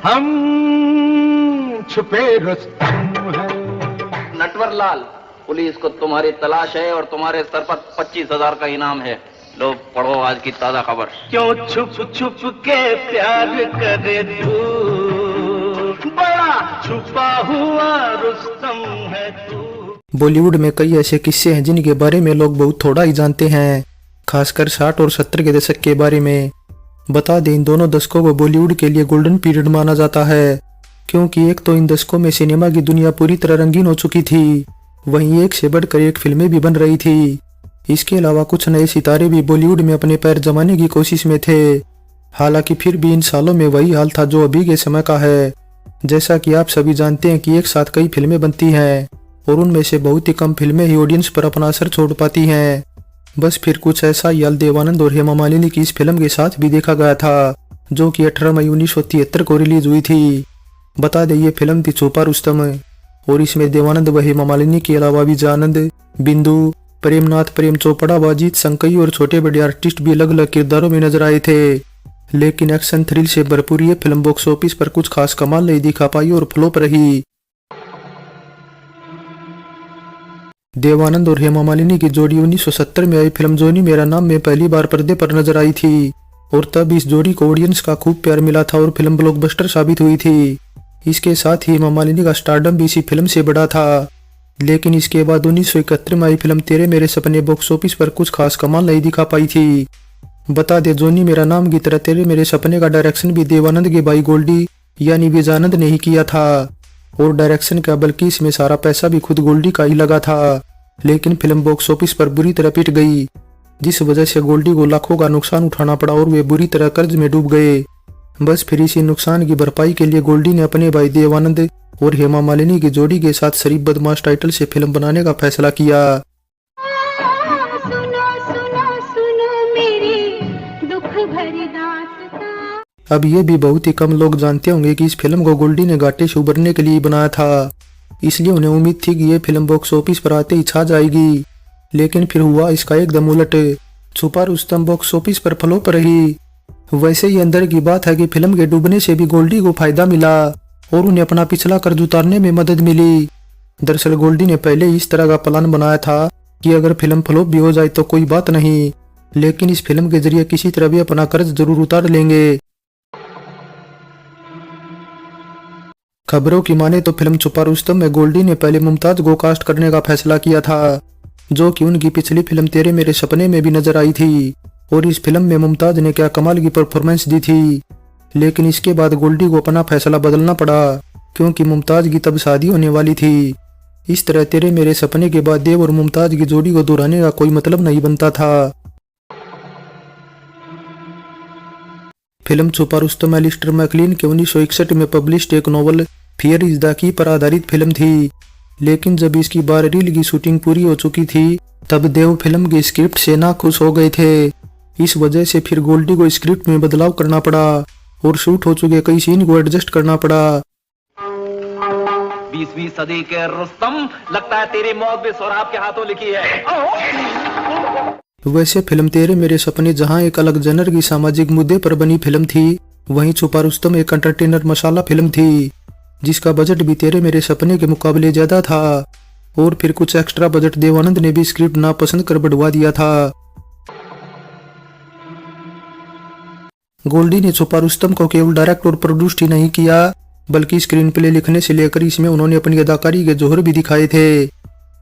हम छुपे रुस्तम हैं। नटवर लाल, पुलिस को तुम्हारी तलाश है और तुम्हारे सर पर 25,000 का इनाम है। लो पढ़ो आज की ताजा खबर। क्यों छुप छुप के प्यार करे तू, बड़ा छुपा हुआ रुस्तम है तू। बॉलीवुड में कई ऐसे किस्से हैं जिनके बारे में लोग बहुत थोड़ा ही जानते हैं, खासकर 60 और 70 के दशक के बारे में। बता दें, इन दोनों दशकों को बॉलीवुड के लिए गोल्डन पीरियड माना जाता है, क्योंकि एक तो इन दशकों में सिनेमा की दुनिया पूरी तरह रंगीन हो चुकी थी, वहीं एक से बढ़कर एक फिल्में भी बन रही थी। इसके अलावा कुछ नए सितारे भी बॉलीवुड में अपने पैर जमाने की कोशिश में थे। हालांकि फिर भी इन सालों में वही हाल था जो अभी के समय का है। जैसा कि आप सभी जानते हैं कि एक साथ कई फिल्में बनती हैं और उनमें से बहुत ही कम फिल्में ही ऑडियंस पर अपना असर छोड़ पाती हैं। बस फिर कुछ ऐसा ही हाल देवानंद और हेमा मालिनी की इस फिल्म के साथ भी देखा गया था, जो कि 18 मई 1973 को रिलीज हुई थी। बता दें, ये फिल्म थी छुपा रुस्तम और इसमें देवानंद व हेमा मालिनी के अलावा विजय आनंद, बिंदु, प्रेमनाथ, प्रेम चोपड़ा, अजीत संकई और छोटे बड़े आर्टिस्ट भी अलग अलग किरदारों में नजर आए थे। लेकिन एक्शन थ्रिल से भरपूर ये फिल्म बॉक्स ऑफिस पर कुछ खास कमाल नहीं दिखा पाई और फ्लॉप रही। देवानंद और हेमा मालिनी की जोड़ी 1970 में आई फिल्म जोनी मेरा नाम में पहली बार पर्दे पर नजर आई थी और तब इस जोड़ी को ऑडियंस का खूब प्यार मिला था और फिल्म ब्लॉकबस्टर साबित हुई थी। इसके साथ ही हेमा मालिनी का स्टारडम भी इसी फिल्म से बढ़ा था। लेकिन इसके बाद 1971 में आई फिल्म तेरे मेरे सपने बॉक्स ऑफिस पर कुछ खास कमाल नहीं दिखा पाई थी। बता दे, जोनी मेरा नाम की तरह तेरे मेरे सपने का डायरेक्शन भी देवानंद के भाई गोल्डी यानी विजयानंद ने ही किया था और डायरेक्शन का बल्कि इसमें सारा पैसा भी खुद गोल्डी का ही लगा था। लेकिन फिल्म बॉक्स ऑफिस पर बुरी तरह पिट गई, जिस वजह से गोल्डी को लाखों का नुकसान उठाना पड़ा और वे बुरी तरह कर्ज में डूब गए। बस फिर इसी नुकसान की भरपाई के लिए गोल्डी ने अपने भाई देवानंद और हेमा मालिनी की जोड़ी के साथ शरीफ बदमाश टाइटल से फिल्म बनाने का फैसला किया। सुनो सुनो सुनो मेरी दुख भरी दास्तां। अब ये भी बहुत ही कम लोग जानते होंगे कि इस फिल्म को गोल्डी ने घाटे से उबरने के लिए बनाया था, इसलिए उन्हें उम्मीद थी कि ये फिल्म बॉक्स ऑफिस पर आते ही छा जाएगी। लेकिन फिर हुआ इसका एकदम उलट, छुपा रुस्तम बॉक्स ऑफिस पर फ्लॉप रही। वैसे ही अंदर की बात है कि फिल्म के डूबने से भी गोल्डी को फायदा मिला और उन्हें अपना पिछला कर्ज उतारने में मदद मिली। दरअसल गोल्डी ने पहले ही इस तरह का प्लान बनाया था कि अगर फिल्म फ्लॉप भी हो जाए तो कोई बात नहीं, लेकिन इस फिल्म के जरिए किसी तरह भी अपना कर्ज जरूर उतार लेंगे। खबरों की माने तो फिल्म छुपा रुस्तम में गोल्डी ने पहले मुमताज को कास्ट करने का फैसला किया था, जो कि उनकी पिछली फिल्म तेरे मेरे सपने में भी नजर आई थी और इस फिल्म में मुमताज ने क्या कमाल की परफॉर्मेंस दी थी। लेकिन इसके बाद गोल्डी को अपना फैसला बदलना पड़ा, क्योंकि मुमताज की तब शादी होने वाली थी। इस तरह तेरे मेरे सपने के बाद देव और मुमताज की जोड़ी को दोहराने का कोई मतलब नहीं बनता था। फिल्म छुपा रुस्तम एलिस्टर मैकलिन के 1961 में पब्लिश्ड एक novel fear is the key पर आधारित फिल्म थी। लेकिन जब इसकी 12 रील की शूटिंग पूरी हो चुकी थी, तब देव फिल्म की स्क्रिप्ट से नाखुश हो गए थे। इस वजह से फिर गोल्डी को स्क्रिप्ट में बदलाव करना पड़ा और शूट हो चुके कई सीन को एडजस्ट करना पड़ा। 20वीं सदी के रुस्तम, लगता है तेरी मौत भी सौराब के हाथों लिखी है। वैसे फिल्म तेरे मेरे सपने जहां एक अलग जनर की सामाजिक मुद्दे पर बनी फिल्म थी, वहीं छुपा रुस्तम एक एंटरटेनर मसाला फिल्म थी, जिसका बजट भी तेरे मेरे सपने के मुकाबले ज्यादा था। और फिर कुछ एक्स्ट्रा बजट देवानंद ने भी स्क्रिप्ट नापसंद कर बढ़वा दिया था। गोल्डी ने छुपा रुस्तम को केवल डायरेक्ट और प्रोड्यूस्ड ही नहीं किया, बल्कि स्क्रीन प्ले लिखने से लेकर इसमें उन्होंने अपनी अदाकारी के जोहर भी दिखाए थे।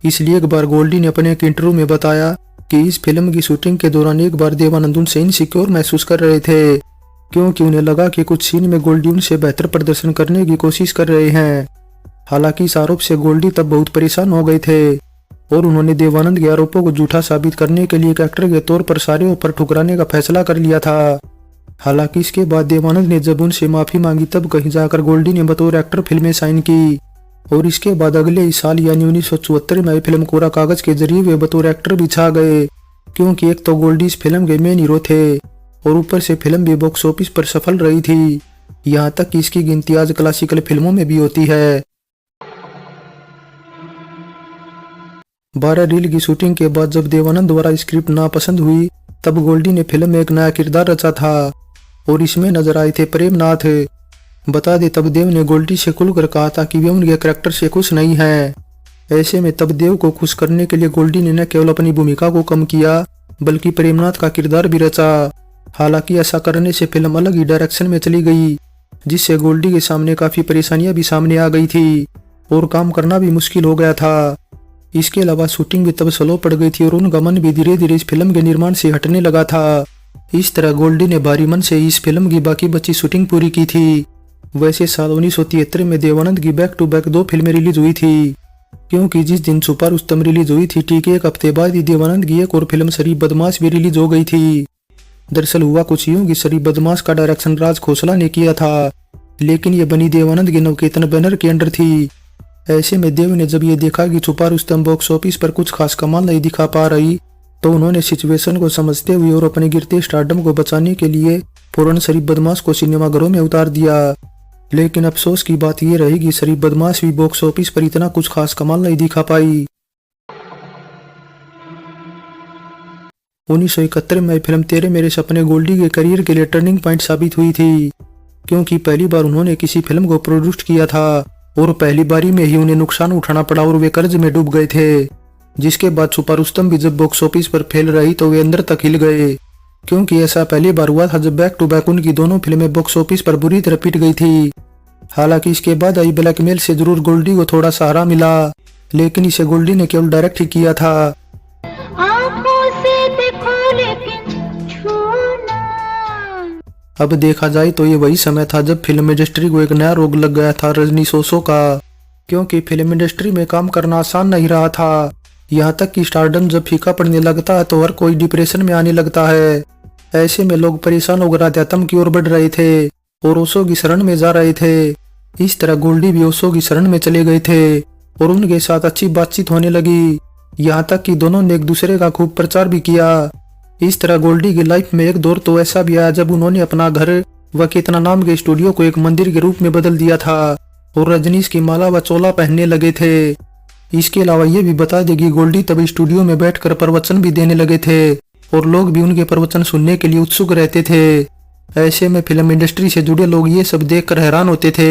इसलिए एक बार गोल्डी ने अपने एक इंटरव्यू में बताया कि इस फिल्म की शूटिंग के दौरान एक बार देवानंद उनसे इनसिक्योर महसूस कर रहे थे, क्योंकि उन्हें लगा कि कुछ सीन में गोल्डी उनसे बेहतर प्रदर्शन करने की कोशिश कर रहे हैं। हालांकि इस आरोप से गोल्डी तब बहुत परेशान हो गए थे और उन्होंने देवानंद के आरोपों को झूठा साबित करने के लिए एक एक्टर के तौर पर सारे ऊपर ठुकराने का फैसला कर लिया था। हालांकि इसके बाद देवानंद ने जब उनसे माफी मांगी, तब कहीं जाकर गोल्डी ने बतौर एक्टर फिल्में साइन की और इसके बाद अगले ही साल यानी 1974 में आई फिल्म कोरा कागज के जरिए वे बतौर एक्टर भी छा गए, क्योंकि एक तो गोल्डी इस फिल्म के मेन हीरो थे और ऊपर से फिल्म भी बॉक्स ऑफिस पर सफल रही थी। यहाँ तक कि इसकी गिनती आज क्लासिकल फिल्मों में भी होती है। 12 रील की शूटिंग के बाद जब देवानंद द्वारा स्क्रिप्ट नापसंद हुई, तब गोल्डी ने फिल्म में एक नया किरदार रचा था और इसमें नजर आए थे प्रेमनाथ। बता दे तब देव ने गोल्डी से खुलकर कहा था कि वे उनके करैक्टर से खुश नहीं है। ऐसे में तब देव को खुश करने के लिए गोल्डी ने न केवल अपनी भूमिका को कम किया बल्कि प्रेमनाथ का किरदार भी रचा। हालांकि ऐसा करने से फिल्म अलग ही डायरेक्शन में चली गई, जिससे गोल्डी के सामने काफी परेशानियां भी सामने आ गई थी और काम करना भी मुश्किल हो गया था। इसके अलावा शूटिंग भी तब स्लो पड़ गई थी और उनका मन भी धीरे धीरे इस फिल्म के निर्माण से हटने लगा था। इस तरह गोल्डी ने भारी मन से इस फिल्म की बाकी बची शूटिंग पूरी की थी। वैसे साल 1973 में देवानंद की बैक टू बैक 2 फिल्में रिलीज हुई थी, क्योंकि जिस दिन छुपा रुस्तम रिलीज हुई थी ठीक एक हफ्ते बाद ही देवानंद की एक और फिल्म शरीफ बदमाश भी रिलीज हो गई थी। दरअसल हुआ कुछ यूं कि शरीफ बदमाश का डायरेक्शन राज खोसला ने किया था, लेकिन ये बनी देवानंद के नवकेतन बैनर के अंडर थी। ऐसे में देव ने जब ये देखा कि छुपा रुस्तम बॉक्स ऑफिस पर कुछ खास कमाल नहीं दिखा पा रही, तो उन्होंने सिचुएशन को समझते हुए और अपने गिरते स्टारडम को बचाने के लिए फौरन शरीफ बदमाश को सिनेमाघरों में उतार दिया। लेकिन अफसोस की बात यह रही कि शरीफ बदमाश भी बॉक्स ऑफिस पर इतना कुछ खास कमाल नहीं दिखा पाई। 1971 में फिल्म तेरे मेरे सपने गोल्डी के करियर के लिए टर्निंग पॉइंट साबित हुई थी, क्योंकि पहली बार उन्होंने किसी फिल्म को प्रोड्यूस किया था और पहली बारी में ही उन्हें नुकसान उठाना पड़ा और वे कर्ज में डूब गए थे। जिसके बाद छुपा रुस्तम भी जब बॉक्स ऑफिस पर फैल रही तो वे अंदर तक हिल गए, क्योंकि ऐसा पहली बार हुआ था जब बैक टू बैक उनकी दोनों फिल्में बॉक्स ऑफिस पर बुरी तरह पिट गई थी। हालांकि इसके बाद आई ब्लैकमेल से जरूर गोल्डी को थोड़ा सहारा मिला, लेकिन इसे गोल्डी ने केवल डायरेक्ट ही किया था। आंखों से देखो लेकिन छूना। अब देखा जाए तो ये वही समय था जब फिल्म इंडस्ट्री को एक नया रोग लग गया था, रजनी सोसो का, क्योंकि फिल्म इंडस्ट्री में काम करना आसान नहीं रहा था। यहाँ तक कि स्टारडम जब फीका पड़ने लगता है तो हर कोई डिप्रेशन में आने लगता है। ऐसे में लोग परेशान होकर अध्यात्म की ओर बढ़ रहे थे और ओशो की शरण में जा रहे थे। इस तरह गोल्डी भी ओशो की शरण में चले गए थे और उनके साथ अच्छी बातचीत होने लगी। यहाँ तक कि दोनों ने एक दूसरे का खूब प्रचार भी किया। इस तरह गोल्डी की लाइफ में एक दौर तो ऐसा भी आया जब उन्होंने अपना घर व कितना नाम के स्टूडियो को एक मंदिर के रूप में बदल दिया था और रजनीश की माला व चोला पहनने लगे थे। इसके अलावा ये भी बता दें कि गोल्डी तब स्टूडियो में बैठकर प्रवचन भी देने लगे थे और लोग भी उनके प्रवचन सुनने के लिए उत्सुक रहते थे। ऐसे में फिल्म इंडस्ट्री से जुड़े लोग ये सब देखकर हैरान होते थे।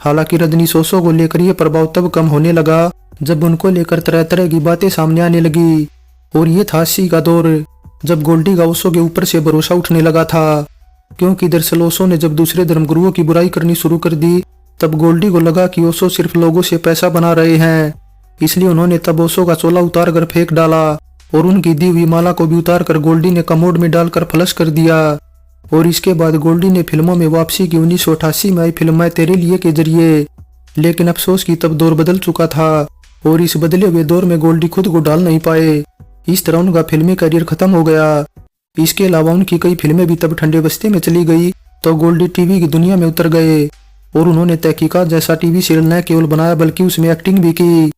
हालांकि रजनी सोसो को लेकर यह प्रभाव तब कम होने लगा जब उनको लेकर तरह तरह की बातें सामने आने लगी, और ये था 80 का दौर जब गोल्डी का ओशो के ऊपर से भरोसा उठने लगा था, क्योंकि दरअसल ओशो ने जब दूसरे धर्मगुरुओं की बुराई करनी शुरू कर दी तब गोल्डी को लगा कि ओशो सिर्फ लोगों से पैसा बना रहे हैं। इसलिए उन्होंने तब ओशो का चोला उतार कर फेंक डाला और उनकी दी हुई माला को भी उतार कर गोल्डी ने कमोड में डालकर फ्लश कर दिया। और इसके बाद गोल्डी ने फिल्मों में वापसी की 1988 में आई फिल्म मैं तेरे लिए के जरिए। लेकिन अफसोस की तब दौर बदल चुका था और इस बदले हुए दौर में गोल्डी खुद को डाल नहीं पाए। इस तरह उनका फिल्मी करियर खत्म हो गया। इसके अलावा उनकी कई फिल्में भी तब ठंडे बस्ते में चली गई तो गोल्डी टीवी की दुनिया में उतर गए और उन्होंने तहकीकात जैसा टीवी सीरियल न केवल बनाया बल्कि उसमें एक्टिंग भी की।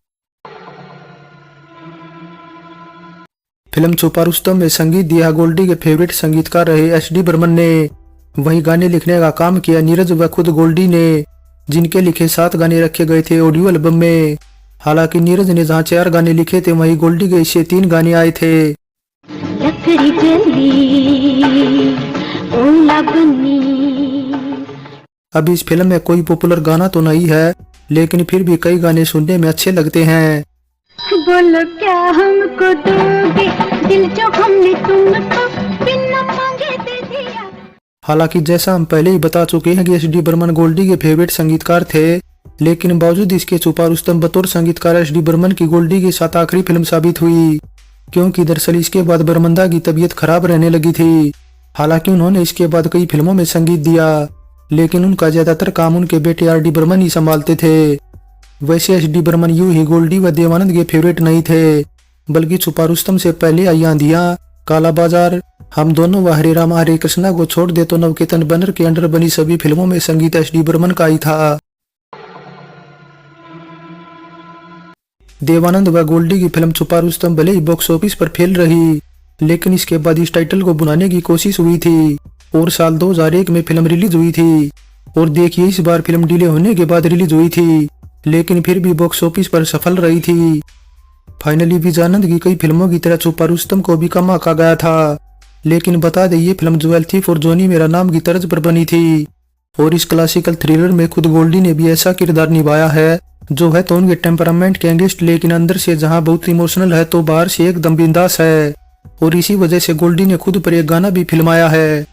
फिल्म छुपा रुस्तम में संगीत दिया गोल्डी के फेवरेट संगीतकार रहे एस.डी. बर्मन ने। वहीं गाने लिखने का काम किया नीरज व खुद गोल्डी ने, जिनके लिखे 7 गाने रखे गए थे ऑडियो एल्बम में। हालांकि नीरज ने जहां 4 गाने लिखे थे वहीं गोल्डी के इससे 3 गाने आए थे। लकड़ी जली ओला बनी। अब इस फिल्म में कोई पॉपुलर गाना तो नहीं है, लेकिन फिर भी कई गाने सुनने में अच्छे लगते हैं। बोलो क्या हमको दोगे, दिल जो हमने तुमको बिना मांगे दे दिया। हालांकि जैसा हम पहले ही बता चुके हैं कि एस.डी. बर्मन गोल्डी के फेवरेट संगीतकार थे, लेकिन बावजूद इसके छुपा रुस्तम बतौर संगीतकार एस.डी. बर्मन की गोल्डी के साथ आखिरी फिल्म साबित हुई, क्योंकि दरअसल इसके बाद बर्मंदा की तबीयत खराब रहने लगी थी। हालांकि उन्होंने इसके बाद कई फिल्मों में संगीत दिया, लेकिन उनका ज्यादातर काम उनके बेटे आर.डी. बर्मन ही संभालते थे। वैसे एस.डी. बर्मन यूं ही गोल्डी व देवानंद के फेवरेट नहीं थे, बल्कि छुपा रुस्तम से पहले आई आंधियां, काला बाजार, हम दोनों व हरे रामा हरे कृष्णा को छोड़ दे तो नवकेतन बैनर के अंडर बनी सभी फिल्मों में संगीत एस.डी. बर्मन का ही था। देवानंद व गोल्डी की फिल्म छुपा रुस्तम भले ही बॉक्स ऑफिस पर फेल रही, लेकिन इसके बाद इस टाइटल को बुलाने की कोशिश हुई थी और साल 2001 में फिल्म रिलीज हुई थी। और देखिए इस बार फिल्म डिले होने के बाद रिलीज हुई थी, लेकिन फिर भी बॉक्स ऑफिस पर सफल रही थी। फाइनली विजयानंद की कई फिल्मों की तरह छुपा रुस्तम को भी कम आंका गया था, लेकिन बता दें ये फिल्म ज्वेल थीफ और जॉनी मेरा नाम की तर्ज पर बनी थी। और इस क्लासिकल थ्रिलर में खुद गोल्डी ने भी ऐसा किरदार निभाया है जो है तो उनके टेम्परामेंट के अगेंस्ट, लेकिन अंदर से जहां बहुत इमोशनल है तो बाहर से एकदम बिंदास है। और इसी वजह से गोल्डी ने खुद पर एक गाना भी फिल्माया है।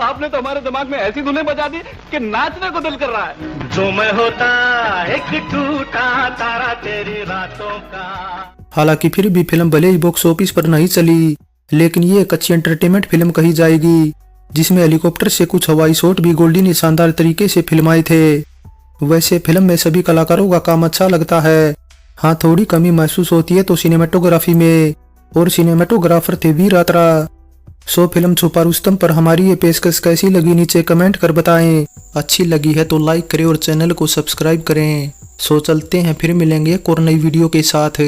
आपने तो हमारे दिमाग में ऐसी धुनें बजा दी कि नाचने को दिल कर रहा है। जो मैं होता एक टूटा तारा तेरी रातों का। हालांकि फिर भी फिल्म भले ही बॉक्स ऑफिस पर नहीं चली, लेकिन ये एक अच्छी एंटरटेनमेंट फिल्म कही जाएगी, जिसमें हेलीकॉप्टर से कुछ हवाई शॉट भी गोल्डी ने शानदार तरीके से फिल्माए थे। वैसे फिल्म में सभी कलाकारों का काम अच्छा लगता है। हाँ, थोड़ी कमी महसूस होती है तो सिनेमेटोग्राफी में, और सिनेमेटोग्राफर थे वीर आत्रा। सो फिल्म छुपा रुस्तम पर हमारी ये पेशकश कैसी लगी नीचे कमेंट कर बताएं। अच्छी लगी है तो लाइक करें और चैनल को सब्सक्राइब करें। सो चलते हैं, फिर मिलेंगे एक और नई वीडियो के साथ।